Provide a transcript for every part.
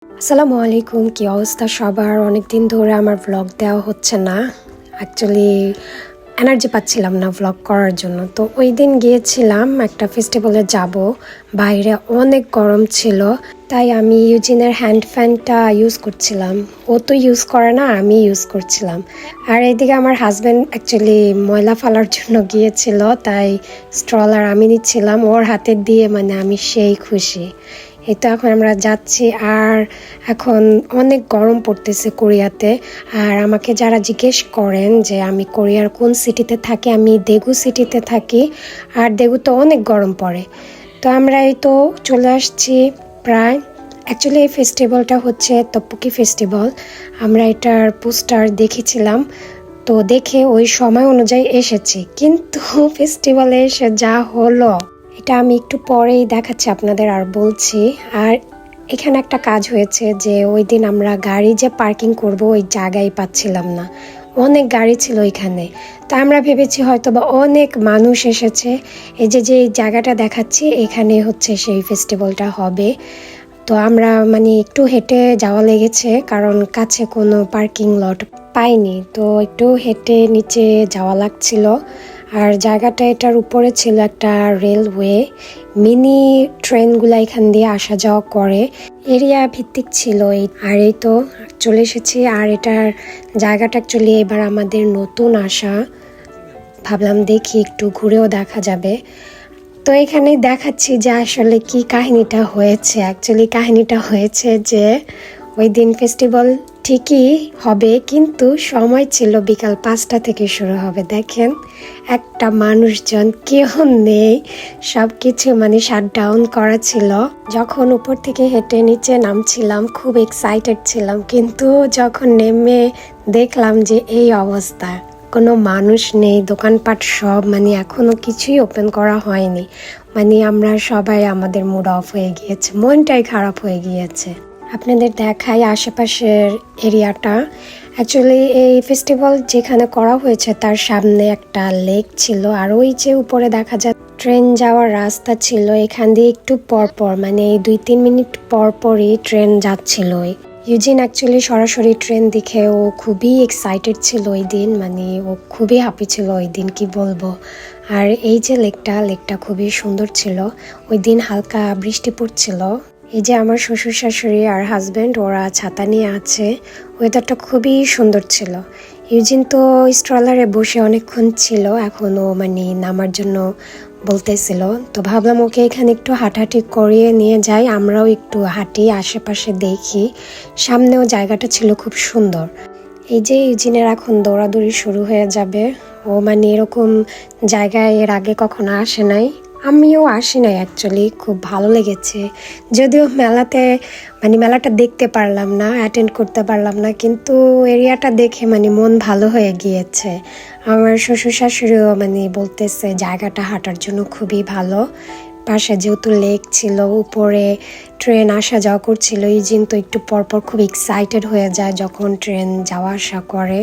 আসসালামু আলাইকুম। কি অবস্থা সবার? অনেকদিন ধরে আমার ভ্লগ দেওয়া হচ্ছে না। অ্যাকচুয়ালি এনার্জি পাচ্ছিলাম না ভ্লগ করার জন্য। তো ওই দিন গিয়েছিলাম একটা ফেস্টিভ্যালে যাব, বাইরে অনেক গরম ছিল, তাই আমি ইউজিনের হ্যান্ড ফ্যানটা ইউজ করছিলাম। ও তো ইউজ করে না, আমি ইউজ করছিলাম। আর এইদিকে আমার হাজব্যান্ড অ্যাকচুয়ালি ময়লা ফেলার জন্য গিয়েছিল, তাই স্ট্রলার আমি নিচ্ছিলাম ওর হাতে দিয়ে, মানে আমি সেই খুশি। এই তো এখন আমরা যাচ্ছি। আর এখন অনেক গরম পড়তেছে কোরিয়াতে। আর আমাকে যারা জিজ্ঞেস করেন যে আমি কোরিয়ার কোন সিটিতে থাকি, আমি দেগু সিটিতে থাকি। আর দেগুতে অনেক গরম পড়ে। তো আমরা এই তো চলে আসছি প্রায়। অ্যাকচুয়ালি এই ফেস্টিভ্যালটা হচ্ছে তপ্পকি ফেস্টিভ্যাল। আমরা এটার পোস্টার দেখেছিলাম, তো দেখে ওই সময় অনুযায়ী এসেছি, কিন্তু ফেস্টিভ্যালে এসে যা হলো এটা আমি একটু পরেই দেখাচ্ছি আপনাদের আর বলছি। আর এখানে একটা কাজ হয়েছে যে ওই দিন আমরা গাড়ি যে পার্কিং করব ওই জায়গায় পাচ্ছিলাম না, অনেক গাড়ি ছিল এখানে। তা আমরা ভেবেছি হয়তো বা অনেক মানুষ এসেছে। এই যে যে জায়গাটা দেখাচ্ছি এখানে হচ্ছে সেই ফেস্টিভ্যালটা হবে। তো আমরা মানে একটু হেঁটে যাওয়া লেগেছে, কারণ কাছে কোনো পার্কিং লট পাইনি, তো একটু হেঁটে নিচে যাওয়া লাগছিল। আর জায়গাটা এটার উপরে ছিল একটা রেলওয়ে, মিনি ট্রেনগুলো এখান দিয়ে আসা যাওয়া করে, এরিয়া ভিত্তিক ছিল এই। আর এই তো চলে এসেছি। আর এটার জায়গাটা অ্যাকচুয়ালি এবার আমাদের নতুন আসা, ভাবলাম দেখি একটু ঘুরেও দেখা যাবে। তো এখানে দেখাচ্ছি যে আসলে কি কাহিনীটা হয়েছে। অ্যাকচুয়ালি কাহিনীটা হয়েছে যে ওই দিন ফেস্টিভ্যাল ঠিকই হবে, কিন্তু সময় ছিল বিকাল 5টা থেকে শুরু হবে। দেখেন একটা মানুষজন কেউ নেই, সব কিছু মানে শাটডাউন করা ছিল। যখন উপর থেকে হেঁটে নিচে নামছিলাম খুব এক্সাইটেড ছিলাম, কিন্তু যখন নেমে দেখলাম যে এই অবস্থা, কোনো মানুষ নেই, দোকানপাট সব মানে এখনো কিছুই ওপেন করা হয়নি। মানে আমরা সবাই, আমাদের মুড অফ হয়ে গিয়েছে, মনটাই খারাপ হয়ে গিয়েছে। আপনাদের দেখাই আশেপাশের এরিয়াটা। অ্যাকচুয়ালি এই ফেস্টিভ্যাল যেখানে করা হয়েছে তার সামনে একটা লেক ছিল, আর ওই যে উপরে দেখা যায় ট্রেন যাওয়ার রাস্তা ছিল, এখান দিয়ে একটু পরপর মানে 2-3 মিনিট পরপরই ট্রেন যাচ্ছিল। ইউজিন অ্যাকচুয়ালি সরাসরি ট্রেন দেখে ও খুবই এক্সাইটেড ছিল ওই দিন, মানে ও খুবই হ্যাপি ছিল ওই দিন, কি বলবো। আর এই যে লেকটা খুবই সুন্দর ছিল। ওই দিন হালকা বৃষ্টি পড়ছিল। এই যে আমার শ্বশুর শাশুড়ি আর হাজব্যান্ড, ওরা ছাতা নিয়ে আছে। ওয়েদারটা খুবই সুন্দর ছিল। ইউজিন তো স্ট্রলারে বসে অনেকক্ষণ ছিল, এখনও মানে নামার জন্য বলতেছিল। তো ভাবলাম ওকে এখানে একটু হাঁটাহাঁটি করিয়ে নিয়ে যাই, আমরাও একটু হাঁটি, আশেপাশে দেখি। সামনেও জায়গাটা ছিল খুব সুন্দর। এই যে ইউজিনের এখন দৌড়াদৌড়ি শুরু হয়ে যাবে। ও মানে এরকম জায়গায় এর আগে কখনো আসে নাই, আমিও আসি নাই অ্যাকচুয়ালি। খুব ভালো লেগেছে, যদিও মেলাটা দেখতে পারলাম না, অ্যাটেন্ড করতে পারলাম না, কিন্তু এরিয়াটা দেখে মানে মন ভালো হয়ে গিয়েছে। আমার শ্বশুর শাশুড়িও মানে বলতেছে জায়গাটা হাঁটার জন্য খুবই ভালো। পাশে যেহেতু লেক ছিল, উপরে ট্রেন আসা যাওয়া করছিল, ইজিন তো একটু পরপর খুব এক্সাইটেড হয়ে যায় যখন ট্রেন যাওয়া আসা করে।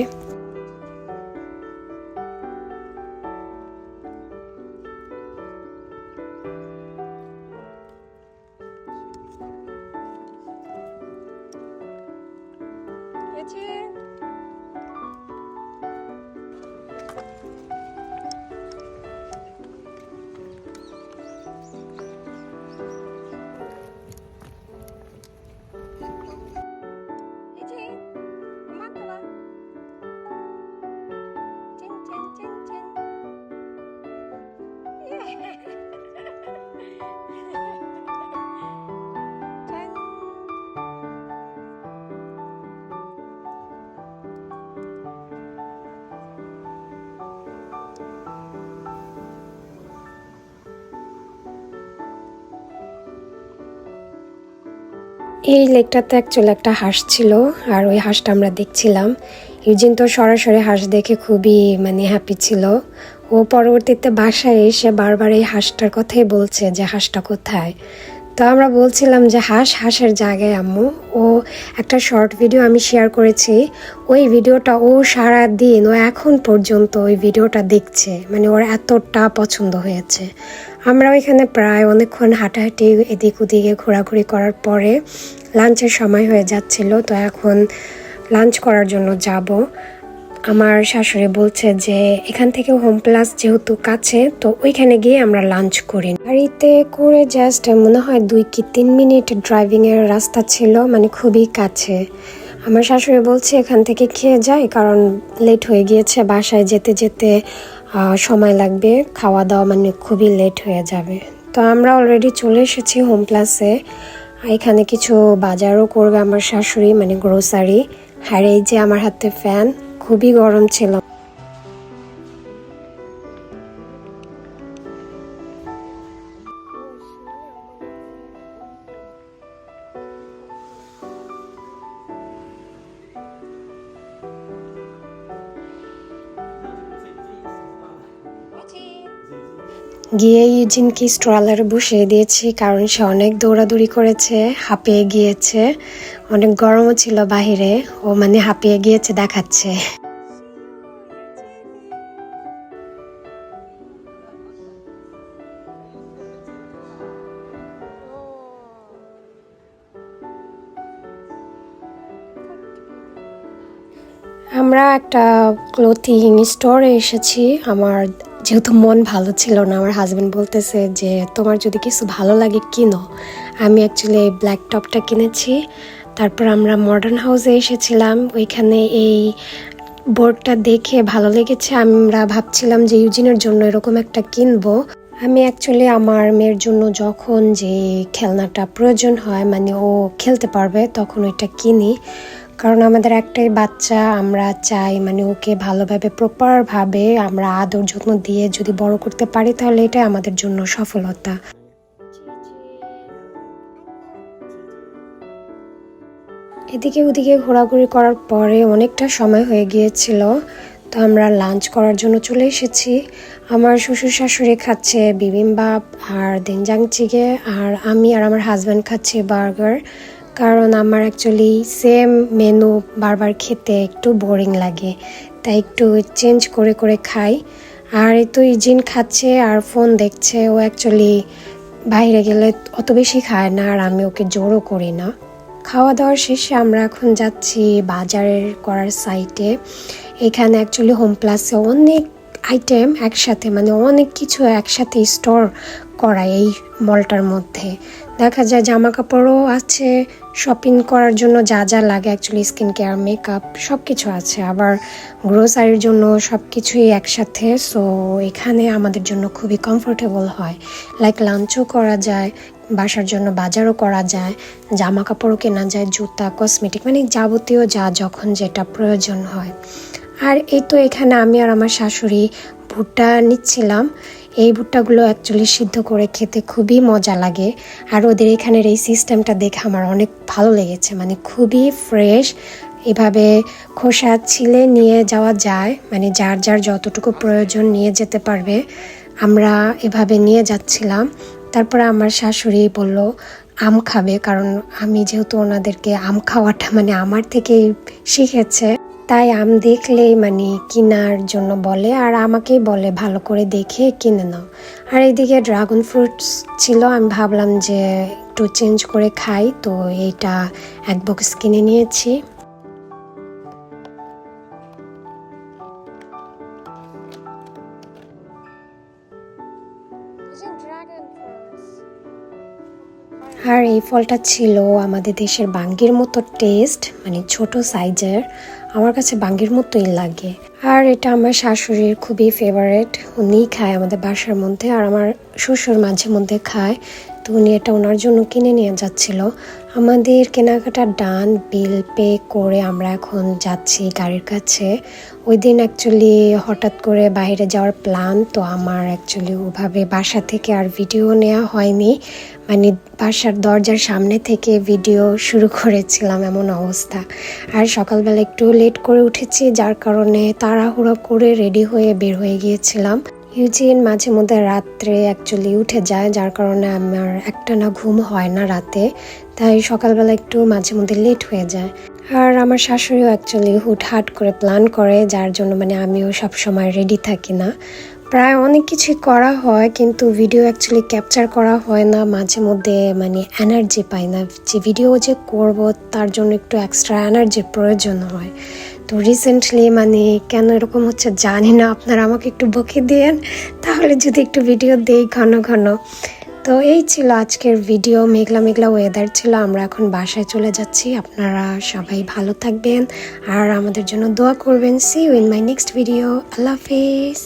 এই লেকটাতে অ্যাকচুয়ালি একটা হাঁস ছিল, আর ওই হাঁসটা আমরা দেখছিলাম। ইউজিন তো সরাসরি হাঁস দেখে খুবই মানে হ্যাপি ছিল। ও পরবর্তীতে বাসায় এসে বারবার এই হাঁসটার কথাই বলছে যে হাঁসটা কোথায়। তো আমরা বলছিলাম যে হাঁসের জায়গায় আম্মু। ও একটা শর্ট ভিডিও আমি শেয়ার করেছি, ওই ভিডিওটা ও সারা দিন ও এখন পর্যন্ত ওই ভিডিওটা দেখছে, মানে ওর এতটা পছন্দ হয়েছে। আমরা ওইখানে প্রায় অনেকক্ষণ হাঁটাহাঁটি এদিক ওদিকে ঘোরাঘুরি করার পরে লাঞ্চের সময় হয়ে যাচ্ছিল। তো এখন লাঞ্চ করার জন্য যাব। আমার শাশুড়ি বলছে যে এখান থেকে হোম প্লাস যেহেতু কাছে, তো ওইখানে গিয়ে আমরা লাঞ্চ করি। গাড়িতে করে জাস্ট মনে হয় 2 কি 3 মিনিট ড্রাইভিংয়ের রাস্তা ছিল, মানে খুবই কাছে। আমার শাশুড়ি বলছে এখান থেকে খেয়ে যাই, কারণ লেট হয়ে গিয়েছে, বাসায় যেতে যেতে সময় লাগবে, খাওয়া দাওয়া মানে খুবই লেট হয়ে যাবে। তো আমরা অলরেডি চলে এসেছি হোম প্লাসে। এখানে কিছু বাজারও করবে আমার শাশুড়ি, মানে গ্রোসারি। আর এই যে আমার হাতে ফ্যান, খুবই গরম ছিল। গিয়ে ইউজিনকে স্ট্রলারে বসিয়ে দিয়েছি, কারণ সে অনেক দৌড়াদৌড়ি করেছে, হাঁপিয়ে গিয়েছে। অনেক গরমও ছিল বাহিরে, ও মানে হাঁপিয়ে গিয়েছে দেখাচ্ছে। আমরা একটা ক্লোথিং স্টোরে এসেছি। আমার যেহেতু মন ভালো ছিল না, আমার হাজব্যান্ড বলতেছে যে তোমার যদি কিছু ভালো লাগে কিনো। আমি অ্যাকচুয়ালি এই ব্ল্যাক টপটা কিনেছি। তারপর আমরা মডার্ন হাউসে এসেছিলাম, ওইখানে এই বোর্ডটা দেখে ভালো লেগেছে। আমরা ভাবছিলাম যে ইউজিনের জন্য এরকম একটা কিনবো। আমি অ্যাকচুয়ালি আমার মেয়ের জন্য যখন যে খেলনাটা প্রয়োজন হয়, মানে ও খেলতে পারবে, তখন ওইটা কিনি। কারণ আমাদের একটাই বাচ্চা, আমরা চাই মানে ওকে ভালোভাবে প্রপারভাবে আমরা আদর যত্ন দিয়ে যদি বড় করতে পারি, তাহলে এটাই আমাদের জন্য সফলতা। এদিকে ওদিকে ঘোরাঘুরি করার পরে অনেকটা সময় হয়ে গিয়েছিল। তো আমরা লাঞ্চ করার জন্য চলে এসেছি। আমার শ্বশুর শাশুড়ি খাচ্ছে বিবিম্বাপ আর দেনজাং চিগে, আর আমি আর আমার হাজব্যান্ড খাচ্ছি বার্গার। কারণ আমার অ্যাকচুয়ালি সেম মেনু বারবার খেতে একটু বোরিং লাগে, তাই একটু চেঞ্জ করে করে খাই। আর এই তো ইজিন খাচ্ছে আর ফোন দেখছে। ও অ্যাকচুয়ালি বাইরে গেলে অত বেশি খায় না, আর আমি ওকে জোরও করি না। খাওয়া দাওয়ার শেষে আমরা এখন যাচ্ছি বাজারের করার সাইটে। এখানে অ্যাকচুয়ালি হোম প্লাসে অনেক আইটেম একসাথে, মানে অনেক কিছু একসাথে স্টোর করা এই মলটার মধ্যে। দেখা যায় জামা কাপড়ও আছে, শপিং করার জন্য যা যা লাগে অ্যাকচুয়ালি স্কিন কেয়ার, মেকআপ সব কিছু আছে, আবার গ্রোসারির জন্য সব কিছুই একসাথে। সো এখানে আমাদের জন্য খুবই কমফোর্টেবল হয়, লাইক লাঞ্চও করা যায়, বাসার জন্য বাজারও করা যায়, জামা কাপড়ও কেনা যায়, জুতা, কসমেটিক, মানে যাবতীয় যা যখন যেটা প্রয়োজন হয়। আর এই তো এখানে আমি আর আমার শাশুড়ি ভুট্টা নিচ্ছিলাম। এই ভুট্টাগুলো অ্যাকচুয়ালি সিদ্ধ করে খেতে খুবই মজা লাগে। আর ওদের এখানের এই সিস্টেমটা দেখে আমার অনেক ভালো লেগেছে, মানে খুবই ফ্রেশ। এভাবে খোসা ছিলে নিয়ে যাওয়া যায়, মানে যার যার যতটুকু প্রয়োজন নিয়ে যেতে পারবে। আমরা এভাবে নিয়ে যাচ্ছিলাম। তারপরে আমার শাশুড়ি বলল আম খাবে, কারণ আমি যেহেতু ওনাদেরকে আম খাওয়াটা মানে আমার থেকেই শিখেছে, তাই আম দেখলেই মানে কেনার জন্য বলে, আর আমাকেই বলে ভালো করে দেখে কিনে নাও। আর এইদিকে ড্রাগন ফ্রুটস ছিল, আমি ভাবলাম যে একটু চেঞ্জ করে খাই, তো এইটা এক বক্স কিনে নিয়েছি। আর এই ফলটা ছিল আমাদের দেশের বাঙ্গির মতো টেস্ট, মানে ছোট সাইজের। আমার কাছে বাঙ্গির মতোই লাগে। আর এটা আমার শাশুড়ির খুবই ফেভারিট, উনিই খায় আমাদের বাসার মধ্যে, আর আমার শ্বশুর মাঝে মধ্যে খায়। তো উনি এটা ওনার জন্য কিনে নিয়ে যাচ্ছিল। আমাদের কেনাকাটা ডান, বিল পে করে আমরা এখন যাচ্ছি গাড়ির কাছে। ওই দিন অ্যাকচুয়ালি হঠাৎ করে বাইরে যাওয়ার প্ল্যান, তো আমার অ্যাকচুয়ালি ওভাবে বাসা থেকে আর ভিডিও নেওয়া হয়নি, মানে বাসার দরজার সামনে থেকে ভিডিও শুরু করেছিলাম এমন অবস্থা। আর সকালবেলা একটু লেট করে উঠেছি, যার কারণে তাড়াহুড়ো করে রেডি হয়ে বের হয়ে গিয়েছিলাম। ইউজিন মাঝে মধ্যে রাত্রে অ্যাকচুয়ালি উঠে যায়, যার কারণে আমার একটানা ঘুম হয় না রাতে, তাই সকালবেলা একটু মাঝে মধ্যে লেট হয়ে যায়। আর আমার শাশুড়িও অ্যাকচুয়ালি হুটহাট করে প্ল্যান করে, যার জন্য মানে আমিও সব সময় রেডি থাকি না। প্রায় অনেক কিছুই করা হয় কিন্তু ভিডিও অ্যাকচুয়ালি ক্যাপচার করা হয় না, মাঝে মধ্যে মানে এনার্জি পাই না, যে ভিডিও যে করব তার জন্য একটু এক্সট্রা এনার্জির প্রয়োজন হয়। তো রিসেন্টলি মানে কেন এরকম হচ্ছে জানি না, আপনারা আমাকে একটু বকে দিয়েন তাহলে যদি একটু ভিডিও দেই ঘন ঘন। তো এই ছিল আজকের ভিডিও, মেঘলা মেঘলা ওয়েদার ছিল। আমরা এখন বাসায় চলে যাচ্ছি। আপনারা সবাই ভালো থাকবেন আর আমাদের জন্য দোয়া করবেন। See you in my next video. আল্লাহ হাফেজ।